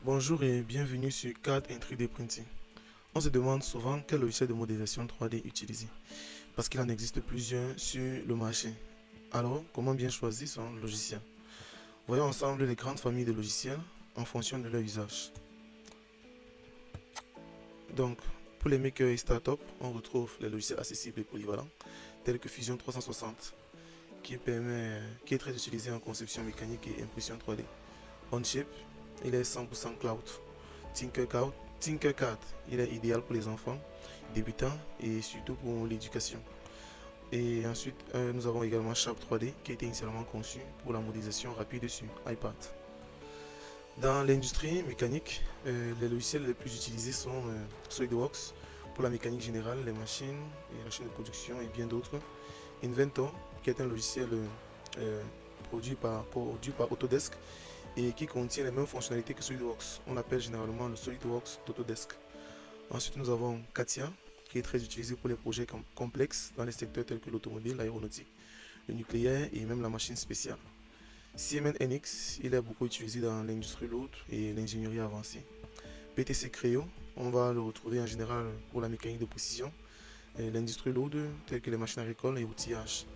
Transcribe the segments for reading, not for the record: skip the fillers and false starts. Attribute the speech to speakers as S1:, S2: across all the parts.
S1: Bonjour et bienvenue sur CAD in 3D Printing. On se demande souvent quel logiciel de modélisation 3D utiliser, parce qu'il en existe plusieurs sur le marché. Alors, comment bien choisir son logiciel? Voyons ensemble les grandes familles de logiciels en fonction de leur usage. Donc, pour les makers et startups, on retrouve les logiciels accessibles et polyvalents, tels que Fusion 360, qui est très utilisé en conception mécanique et impression 3D. OnShape, il est 100% cloud. Tinkercad, il est idéal pour les enfants, débutants et surtout pour l'éducation. Et ensuite, nous avons également Sharp 3D qui a été initialement conçu pour la modélisation rapide sur iPad. Dans l'industrie mécanique, les logiciels les plus utilisés sont SolidWorks pour la mécanique générale, les machines de production et bien d'autres. Inventor, qui est un logiciel produit par Autodesk et qui contient les mêmes fonctionnalités que SolidWorks. On l'appelle généralement le SolidWorks d'Autodesk. Ensuite, nous avons CATIA, qui est très utilisé pour les projets complexes dans les secteurs tels que l'automobile, l'aéronautique, le nucléaire et même la machine spéciale. CMN NX, il est beaucoup utilisé dans l'industrie lourde et l'ingénierie avancée. PTC Creo, on va le retrouver en général pour la mécanique de précision, l'industrie lourde telle que les machines agricoles et outillage.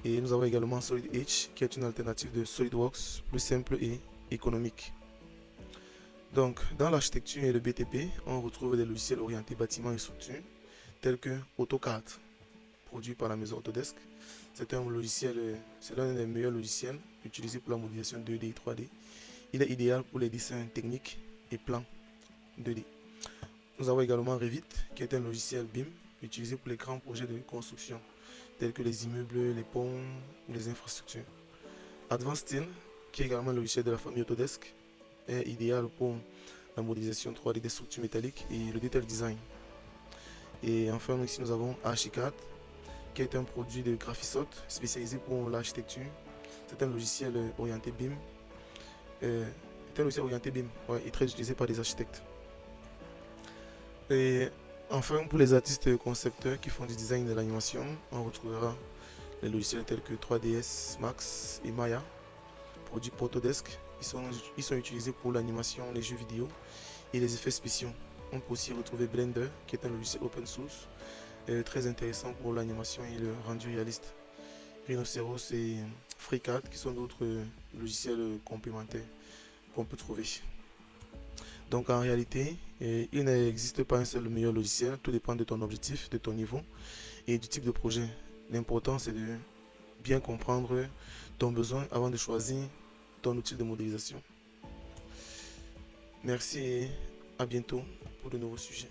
S1: Et nous avons également Solid Edge, qui est une alternative de SolidWorks plus simple et économique. Donc, dans l'architecture et le BTP, on retrouve des logiciels orientés bâtiments et structures, tels que AutoCAD, produit par la maison Autodesk. C'est l'un des meilleurs logiciels utilisés pour la modélisation 2D et 3D. Il est idéal pour les dessins techniques et plans 2D. Nous avons également Revit, qui est un logiciel BIM utilisé pour les grands projets de construction, tels que les immeubles, les ponts ou les infrastructures. Advanced Steel, qui est également un logiciel de la famille Autodesk, est idéal pour la modélisation 3D des structures métalliques et le detail design. Et enfin, ici nous avons Archicad, qui est un produit de Graphisoft spécialisé pour l'architecture. C'est un logiciel orienté BIM. Et très utilisé par des architectes. Et enfin, pour les artistes concepteurs qui font du design de l'animation, on retrouvera les logiciels tels que 3ds Max et Maya, produits par Autodesk. Ils sont utilisés pour l'animation, les jeux vidéo et les effets spéciaux. On peut aussi retrouver Blender, qui est un logiciel open source, très intéressant pour l'animation et le rendu réaliste. Rhinoceros et FreeCAD, qui sont d'autres logiciels complémentaires qu'on peut trouver. Donc en réalité, il n'existe pas un seul meilleur logiciel, tout dépend de ton objectif, de ton niveau et du type de projet. L'important c'est de bien comprendre ton besoin avant de choisir ton outil de modélisation. Merci et à bientôt pour de nouveaux sujets.